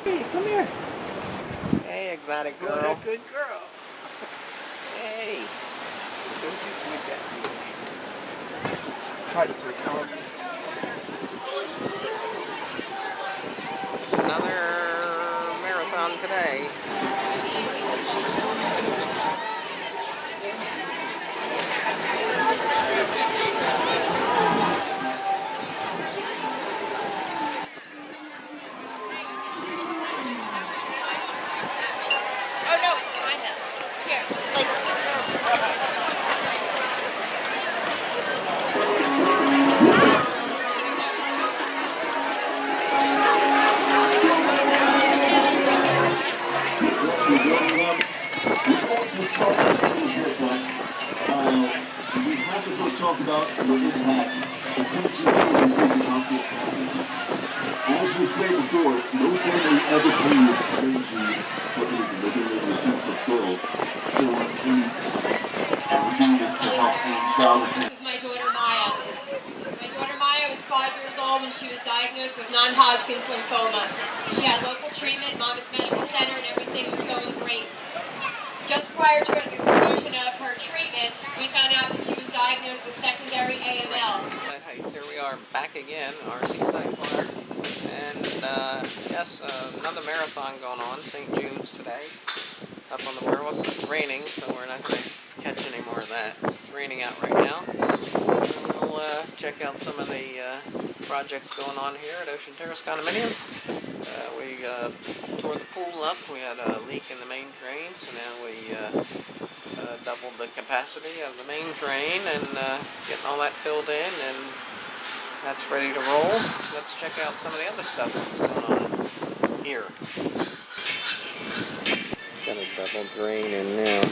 Hey, come here. Hey, exotic What girl. a good girl. Hey. Don't you point that way. Try to put out. Another marathon today. Oh no, it's fine though. Here, like. We have to first talk about the impact of St. Jude's Music Hospital happens. As we said before, no family ever pays St. Jude for anything. They don't give themselves a bill for anything. And we're doing this to help a child. This is my daughter Maya. My daughter Maya was 5 years old when she was diagnosed with non-Hodgkin's lymphoma. She had local treatment, Monmouth Medical Center, and everything was going great. Just prior to the conclusion of her treatment, we found out that she was diagnosed with secondary AML. Heights, here we are back again, our seaside park. And yes, another marathon going on, St. Jude's today. Up on the boardwalk. It's raining, so we're not going to catch any more of that. It's raining out right now. We'll check out some of the projects going on here at Ocean Terrace condominiums. We tore the pool up. We had a leak in the main drain, so now we doubled the capacity of the main drain and getting all that filled in, and that's ready to roll. Let's check out some of the other stuff that's going on here. Got a double drain in now.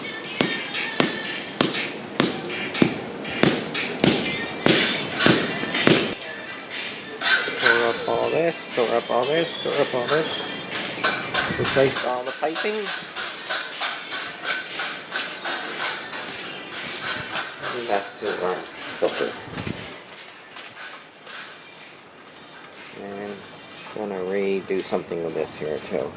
Tore up all this, tore up all this, tore up all this. Replaced all the piping. Back to our filter. And I'm going to redo something with this here too.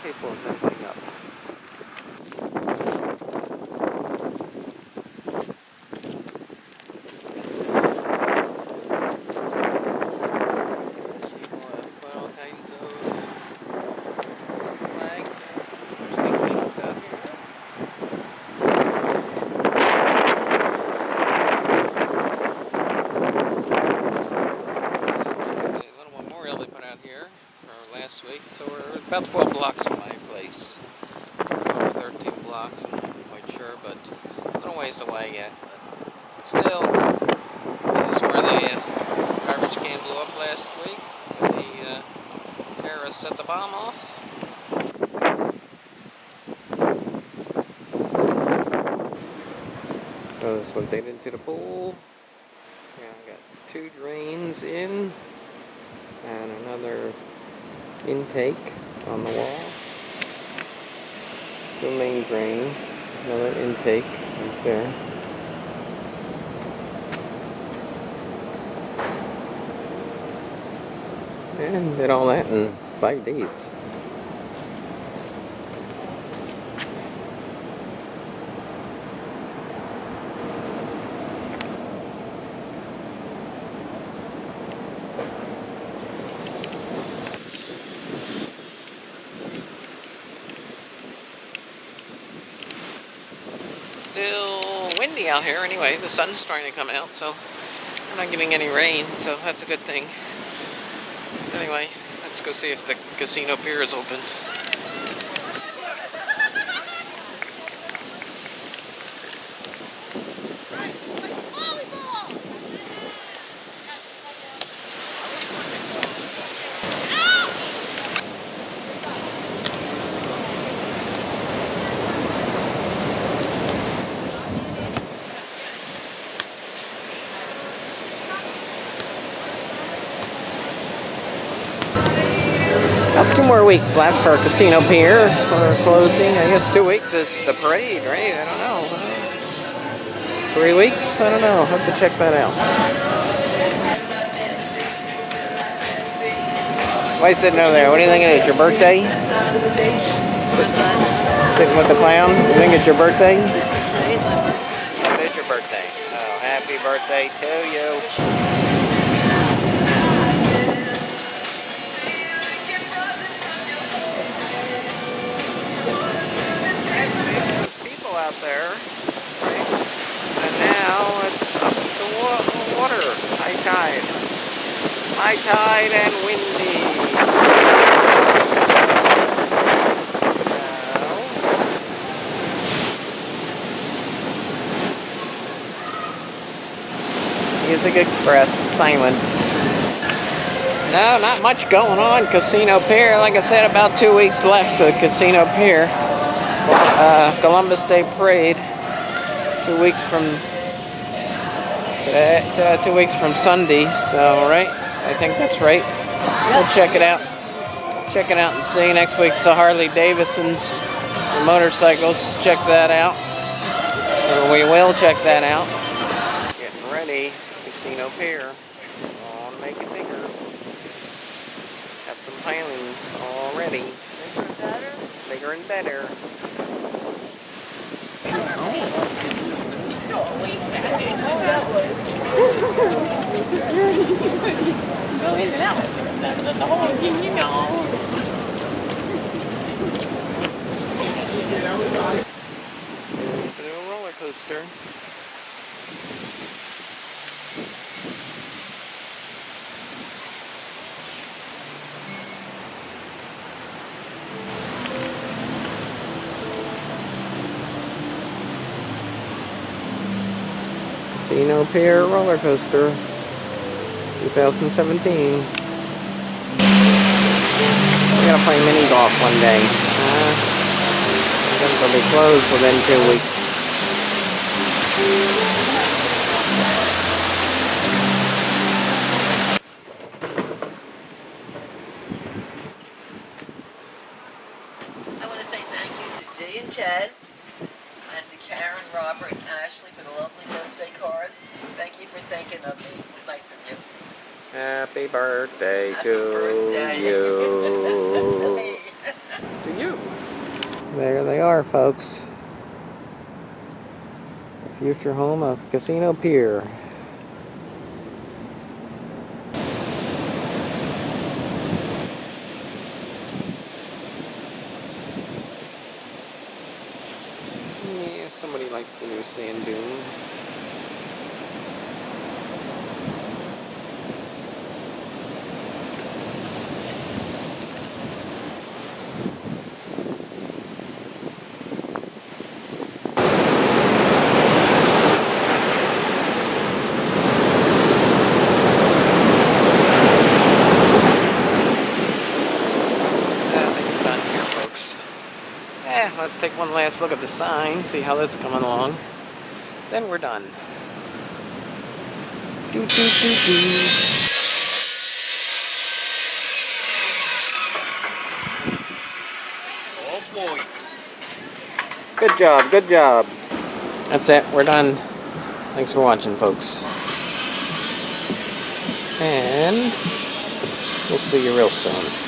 People have been putting up. People have put all kinds of flags and interesting things out here. A little memorial they put out here for last week, so we're about 12 blocks from my place. Over 13 blocks, I'm not quite sure, but a little ways away yet. But still, this is where the garbage can blew up last week. The terrace set the bomb off. So this one taken into the pool. Yeah, I got 2 drains in and another intake on the wall. 2 main drains, another intake right there. And did all that in 5 days. Still windy out here anyway. The sun's trying to come out, so we're not getting any rain, so that's a good thing. Anyway, let's go see if the casino pier is open. About 2 more weeks left for Casino Pier for closing. I guess 2 weeks is the parade, right? I don't know. 3 weeks? I don't know. I'll have to check that out. Why are you sitting over there? What do you think it is? Your birthday? Sitting with the clown? You think it's your birthday? It is your birthday. Oh, happy birthday to you. Out there, right? And now it's up to water, high tide and windy. Now, Music Express, silent. No, not much going on Casino Pier. Like I said, about 2 weeks left to Casino Pier. Columbus Day Parade, 2 weeks from today, 2 weeks from Sunday, so right? I think that's right. We'll check it out. Check it out and see. Next week's the Harley Davidsons, the motorcycles. Check that out. Or we will check that out. Getting ready, Casino Pier. Oh, make it bigger. Got some pilings already. Bigger and better. Bigger and better. Go in and out. The whole thing, you know. There's the new roller coaster. Casino Pier roller coaster, 2017. We're gonna play mini golf one day. It'll be closed within 2 weeks. I want to say thank you to Jay and Ted, and to Karen, Robert, and Ashley for the lovely birthday cards. Thank you for thinking of me. It was nice of you. Happy birthday Happy to birthday. you. To me. To you. There they are, folks. The future home of Casino Pier. Yeah, somebody likes the new sand dune. Let's take one last look at the sign, see how that's coming along. then we're done. Do, do, do, do. Oh boy. Good job, good job. That's it, we're done. Thanks for watching, folks. And we'll see you real soon.